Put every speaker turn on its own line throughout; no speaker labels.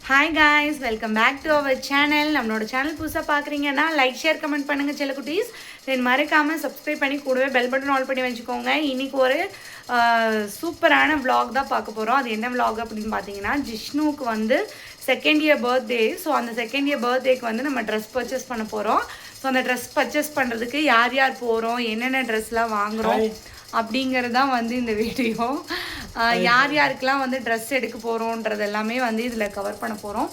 Hi guys, welcome back to our channel. நம்மளோட channel புதுசாக பார்க்குறீங்கன்னா லைக், ஷேர், கமெண்ட் பண்ணுங்கள் செல்லக்குட்டீஸ். தென் மறக்காமல் சப்ஸ்கிரைப் பண்ணி கூடவே பெல் பட்டன் ஆல் பண்ணி வச்சுக்கோங்க. இன்றைக்கி ஒரு சூப்பரான விலாக் தான் பார்க்க போகிறோம். அது என்ன விலாக் அப்படின்னு பார்த்தீங்கன்னா, ஜிஷ்ணுவுக்கு வந்து செகண்ட் இயர் பர்த்டே. ஸோ அந்த செகண்ட் இயர் பர்த்டேக்கு வந்து நம்ம ட்ரெஸ் பர்ச்சேஸ் பண்ண போகிறோம். ஸோ அந்த ட்ரெஸ் பர்ச்சேஸ் பண்ணுறதுக்கு யார் யார் போகிறோம், என்னென்ன ட்ரெஸ்லாம் வாங்குகிறோம் அப்படிங்கிறது தான் வந்து இந்த வீடியோ. யார் யாருக்கெல்லாம் வந்து ட்ரெஸ் எடுக்க போகிறோன்றது எல்லாமே வந்து இதில் கவர் பண்ண போகிறோம்.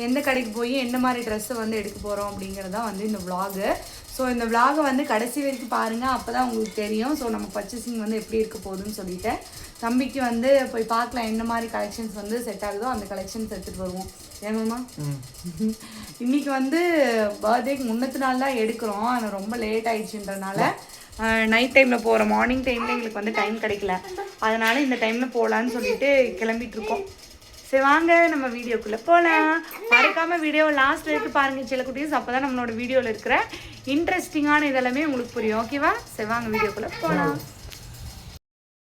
எந்த கடைக்கு போய் எந்த மாதிரி ட்ரெஸ்ஸை வந்து எடுக்க போகிறோம் அப்படிங்கிறது தான் வந்து இந்த விலாகு. ஸோ இந்த விலாகை வந்து கடைசி வரைக்கும் பாருங்கள், அப்போ தான் உங்களுக்கு தெரியும். ஸோ நம்ம பர்ச்சேசிங் வந்து எப்படி இருக்க போகுதுன்னு சொல்லிட்டு தம்பிக்கு வந்து போய் பார்க்கலாம் என்ன மாதிரி கலெக்ஷன்ஸ் வந்து செட் ஆகுதோ அந்த கலெக்ஷன்ஸ் எடுத்துகிட்டு வருவோம். ஏமாம்மா இன்றைக்கி வந்து பர்த்டேக்கு முன்னத்து நாள் தான் எடுக்கிறோம். ஆனால் ரொம்ப லேட் ஆயிடுச்சுன்றனால நைட் டைமில் போகிறோம். மார்னிங் டைமில் எங்களுக்கு வந்து டைம் கிடைக்கல, அதனால் இந்த டைமில் போகலான்னு சொல்லிட்டு கிளம்பிகிட்ருக்கோம். சரி வாங்க நம்ம வீடியோக்குள்ளே போகலாம். மறக்காமல் வீடியோவை லாஸ்ட் வரைக்கும் பாருங்கள் செல்லக்குட்டீஸ். அப்போ தான் நம்மளோட வீடியோவில் இருக்கிற இன்ட்ரெஸ்டிங்கான இதெல்லாமே உங்களுக்கு புரியும். ஓகேவா? சரி வாங்க வீடியோக்குள்ளே போகலாம்.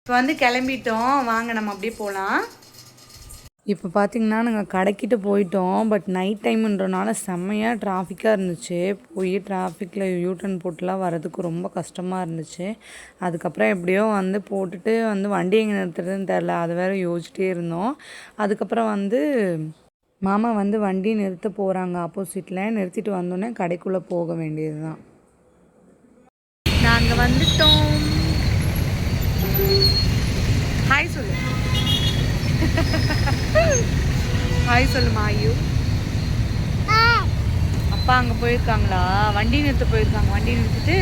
இப்போ வந்து கிளம்பிட்டோம், வாங்க நம்ம அப்படியே போகலாம். இப்போ பார்த்திங்கன்னா நாங்கள் கடைக்கிட்ட போயிட்டோம். பட் நைட் டைமுன்றனால செம்மையாக டிராஃபிக்காக இருந்துச்சு. போய் டிராஃபிக்கில் யூட்டன் போட்டுலாம் வரதுக்கு ரொம்ப கஷ்டமாக இருந்துச்சு. அதுக்கப்புறம் எப்படியோ வந்து போட்டுட்டு வந்து வண்டி எங்கே நிறுத்துறதுன்னு தெரில, அது வேறு யோசிச்சிட்டே இருந்தோம். அதுக்கப்புறம் வந்து மாமா வந்து வண்டி நிறுத்த போகிறாங்க ஆப்போசிட்டில். நிறுத்திட்டு வந்தோடனே கடைக்குள்ளே போக வேண்டியது தான். நாங்கள் வந்துட்டோம். ஹாய் சொல்லு. ஹாய் சொல்லுமா ஐயோ. அப்பா அங்கே போயிருக்காங்களா? வண்டி நிறுத்த போயிருக்காங்க. வண்டி நிறுத்திட்டு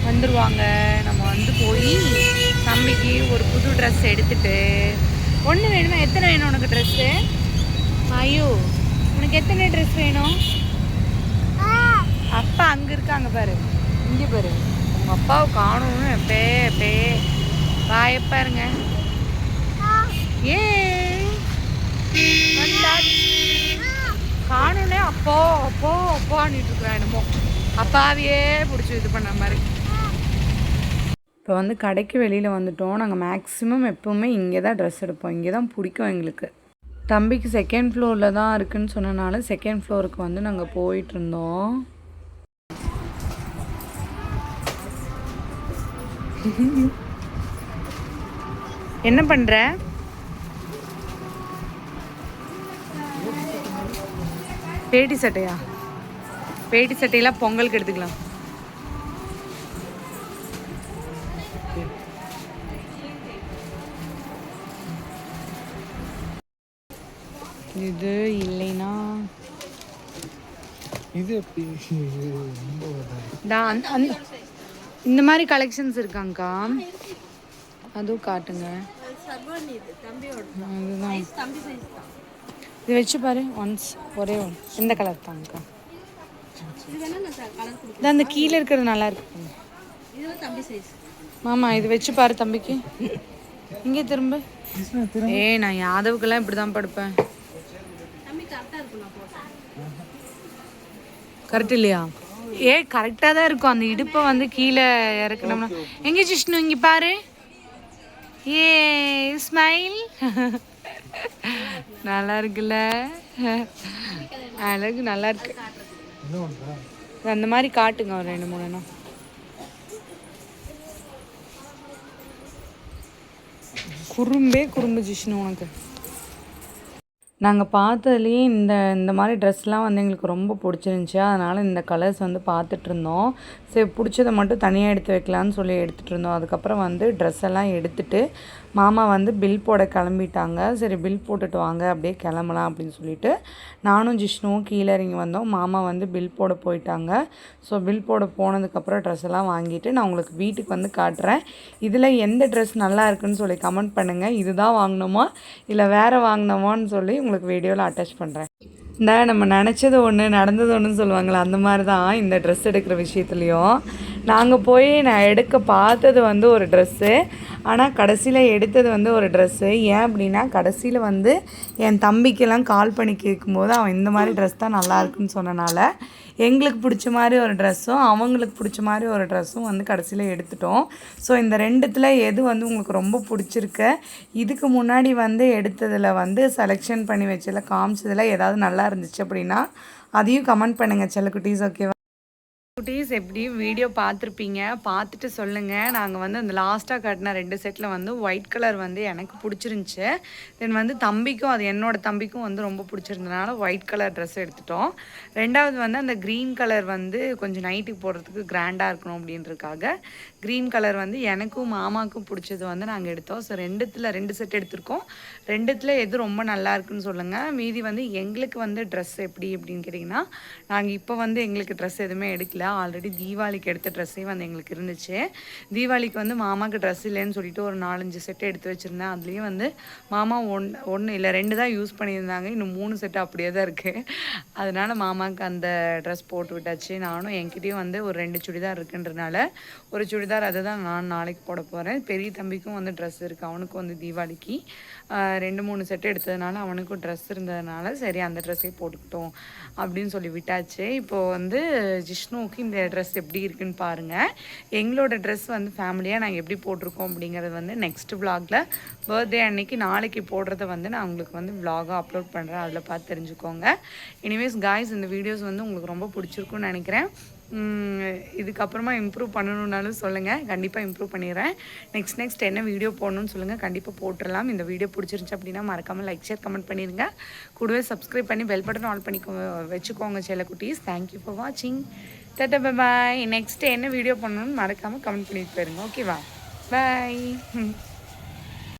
வந்துடுவாங்க. நம்ம வந்து போய் தம்பிக்கு ஒரு புது ட்ரெஸ் எடுத்துட்டு. ஒன்று வேணுமா? எத்தனை வேணும் உனக்கு ட்ரெஸ்ஸு? ஐயோ உனக்கு எத்தனை ட்ரெஸ் வேணும்? அப்பா அங்கே இருக்காங்க பாரு, இங்கே பாரு. உங்கள் அப்பாவை காணணும்னு எப்பே பாருங்க. ஏ காணுனே அப்போ அப்பான்னுட்டு இருக்கிறேன். என்னமோ அப்பாவையே பிடிச்சி இது பண்ண மாதிரி. இப்போ வந்து கடைக்கு வெளியில் வந்துட்டோம். நாங்கள் மேக்ஸிமம் எப்போவுமே இங்கே தான் ட்ரெஸ் எடுப்போம். இங்கே தான் பிடிக்கும் எங்களுக்கு. தம்பிக்கு செகண்ட் ஃப்ளோரில் தான் இருக்குதுன்னு சொன்னனால செகண்ட் ஃப்ளோருக்கு வந்து நாங்கள் போயிட்டுருந்தோம். என்ன பண்ணுற? பேட்டி சட்டையா? பேட்டி சட்டையெல்லாம் பொங்கலுக்கு எடுத்துக்கலாம். இது இல்லைன்னா இது எப்படி? இந்த மாதிரி கலெக்ஷன்ஸ் இருக்காங்கக்கா, அதுவும் காட்டுங்க. அதுதான் இது வச்சு பாரு ஒன்ஸ். ஒரே ஒன் இந்த கலர் தாங்கக்கா. இது அந்த கீழே இருக்கிறது நல்லா இருக்கு மாமா. இது வச்சு பாரு தம்பிக்கு. இங்கே திரும்ப. நான் யாதவுக்கெல்லாம் இப்படி தான் படுப்பேன். கரெக்ட் இல்லையா? கரெக்டாக தான் இருக்கும். அந்த இடுப்பை வந்து கீழே இறக்கணும்னா. எங்கே ஜிஷ்ணு இங்கே பாரு. ஏ ஸ்மைல். நல்லா இருக்குல்ல? அழகு நல்லா இருக்கு. அந்த மாதிரி காட்டுங்க ஒரு 2-3 குறும்பு ஜிஷ்ணு உனக்கு. நாங்கள் பார்த்ததுலேயே இந்த மாதிரி ட்ரெஸ்லாம் வந்து எங்களுக்கு ரொம்ப பிடிச்சிருந்துச்சி. அதனால் இந்த கலர்ஸ் வந்து பார்த்துட்ருந்தோம். சரி பிடிச்சதை மட்டும் தனியாக எடுத்து வைக்கலான்னு சொல்லி எடுத்துகிட்டு இருந்தோம். அதுக்கப்புறம் வந்து ட்ரெஸ் எல்லாம் எடுத்துகிட்டு மாமா வந்து பில் போட கிளம்பிட்டாங்க. சரி பில் போட்டுட்டு வாங்க அப்படியே கிளம்பலாம் அப்படின்னு சொல்லிட்டு நானும் ஜிஷ்ணுவும் கீழே இறங்கி வந்தோம். மாமா வந்து பில் போட போயிட்டாங்க. ஸோ பில் போட போனதுக்கப்புறம் ட்ரெஸ் எல்லாம் வாங்கிட்டு நான் உங்களுக்கு வீட்டுக்கு வந்து காட்டுறேன். இதில் எந்த ட்ரெஸ் நல்லா இருக்குன்னு சொல்லி கமெண்ட் பண்ணுங்கள். இதுதான் வாங்கினோமா இல்லை வேறு வாங்கினோமான்னு சொல்லி உங்களுக்கு வீடியோவில் அட்டாச் பண்ணுறேன். நம்ம நினச்சது ஒன்று நடந்தது ஒன்றுன்னு சொல்லுவாங்களே, அந்த மாதிரி தான் இந்த ட்ரெஸ் எடுக்கிற விஷயத்துலையும். நாங்கள் போய் நான் எடுக்க பார்த்தது வந்து ஒரு ட்ரெஸ்ஸு, ஆனால் கடைசியில் எடுத்தது வந்து ஒரு ட்ரெஸ்ஸு. ஏன் அப்படின்னா கடைசியில் வந்து என் தம்பிக்கெல்லாம் கால் பண்ணி கேட்கும்போது அவன் இந்த மாதிரி ட்ரெஸ் தான் நல்லாயிருக்குன்னு சொன்னனால எங்களுக்கு பிடிச்ச மாதிரி ஒரு ட்ரெஸ்ஸும் அவங்களுக்கு பிடிச்ச மாதிரி ஒரு ட்ரெஸ்ஸும் வந்து கடைசியில் எடுத்துட்டோம். ஸோ இந்த ரெண்டுத்தில் எது வந்து உங்களுக்கு ரொம்ப பிடிச்சிருக்கு, இதுக்கு முன்னாடி வந்து எடுத்ததில் வந்து செலெக்ஷன் பண்ணி வச்சதில் காமிச்சதில் ஏதாவது நல்லா இருந்துச்சு அப்படின்னா அதையும் கமெண்ட் பண்ணுங்கள் செல்லக்குட்டீஸ். ஓகேவா குட்டீஸ்? எப்படி வீடியோ பார்த்துருப்பீங்க, பார்த்துட்டு சொல்லுங்கள். நாங்கள் வந்து அந்த லாஸ்ட்டாக காட்டின 2 செட்டில் வந்து ஒயிட் கலர் வந்து எனக்கு பிடிச்சிருந்துச்சி. தென் வந்து தம்பிக்கும், அது என்னோடய தம்பிக்கும் வந்து ரொம்ப பிடிச்சிருந்தனால ஒயிட் கலர் ட்ரெஸ் எடுத்துட்டோம். ரெண்டாவது வந்து அந்த க்ரீன் கலர் வந்து கொஞ்சம் நைட்டுக்கு போடுறதுக்கு கிராண்டாக இருக்கணும் அப்படின்றதுக்காக க்ரீன் கலர் வந்து எனக்கும் மாமாவுக்கும் பிடிச்சது வந்து நாங்கள் எடுத்தோம். ஸோ 2 செட் எடுத்திருக்கோம். 2த்தில் எது ரொம்ப நல்லா இருக்குன்னு சொல்லுங்கள். மீதி வந்து எங்களுக்கு வந்து ட்ரெஸ் எப்படி அப்படின்னு கேட்டிங்கன்னா, நாங்கள் இப்போ வந்து எங்களுக்கு ட்ரெஸ் எதுவுமே எடுக்கல. ஆல்ரெடி தீபாவளிக்கு எடுத்த ட்ரெஸ்ஸே வந்து எங்களுக்கு இருந்துச்சு. தீபாவளிக்கு வந்து மாமாவுக்கு ட்ரெஸ் இல்லைன்னு சொல்லிட்டு ஒரு 4-5 செட்டு எடுத்து வச்சுருந்தேன். அதுலேயும் வந்து மாமா ஒன்று இல்லை 2 தான் யூஸ் பண்ணியிருந்தாங்க. இன்னும் 3 செட்டு அப்படியே தான் இருக்குது. அதனால் மாமாவுக்கு அந்த ட்ரெஸ் போட்டு விட்டாச்சு. நானும் என்கிட்டயும் வந்து ஒரு 2 சுடிதார் இருக்குன்றனால ஒரு சுடிதார் அதை தான் நான் நாளைக்கு போட போகிறேன். பெரிய தம்பிக்கும் வந்து ட்ரெஸ் இருக்குது, அவனுக்கும் வந்து தீபாவளிக்கு 2-3 செட்டு எடுத்ததுனால அவனுக்கும் ட்ரெஸ் இருந்ததுனால சரி அந்த ட்ரெஸ்ஸே போட்டுக்கிட்டோம் அப்படின்னு சொல்லி விட்டாச்சு. இப்போது வந்து ஜிஷ்ணுவுக்கு இந்த ட்ரெஸ் எப்படி இருக்குன்னு பாருங்கள். எங்களோட ட்ரெஸ் வந்து ஃபேமிலியாக நாங்கள் எப்படி போட்டிருக்கோம் அப்படிங்கிறது வந்து நெக்ஸ்ட் விலாகில் பர்த்டே அன்னைக்கு நாளைக்கு போடுறத வந்து நான் உங்களுக்கு வந்து விலாகாக அப்லோட் பண்ணுறேன். அதில் பார்த்து தெரிஞ்சுக்கோங்க. எனிவேஸ் காய்ஸ், இந்த வீடியோஸ் வந்து உங்களுக்கு ரொம்ப பிடிச்சிருக்குன்னு நினைக்கிறேன். இதுக்கப்புறமா இம்ப்ரூவ் பண்ணணுன்னாலும் சொல்லுங்கள், கண்டிப்பாக இம்ப்ரூவ் பண்ணிடுறேன். நெக்ஸ்ட் என்ன வீடியோ போடணும்னு சொல்லுங்கள், கண்டிப்பாக போட்டுடலாம். இந்த வீடியோ பிடிச்சிருந்துச்சு அப்படின்னா மறக்காமல் லைக் ஷேர் கமெண்ட் பண்ணிடுங்க. கூடவே சப்ஸ்கிரைப் பண்ணி பெல் பட்டன் ஆல் பண்ணி வச்சுக்கோங்க செல்லக்குட்டீஸ். தேங்க்யூ ஃபார் வாட்சிங். டாடா பாய். நெக்ஸ்ட் என்ன வீடியோ பண்ணணும்னு மறக்காமல் கமெண்ட் பண்ணிட்டு போயிருங்க. ஓகேவா? பாய்.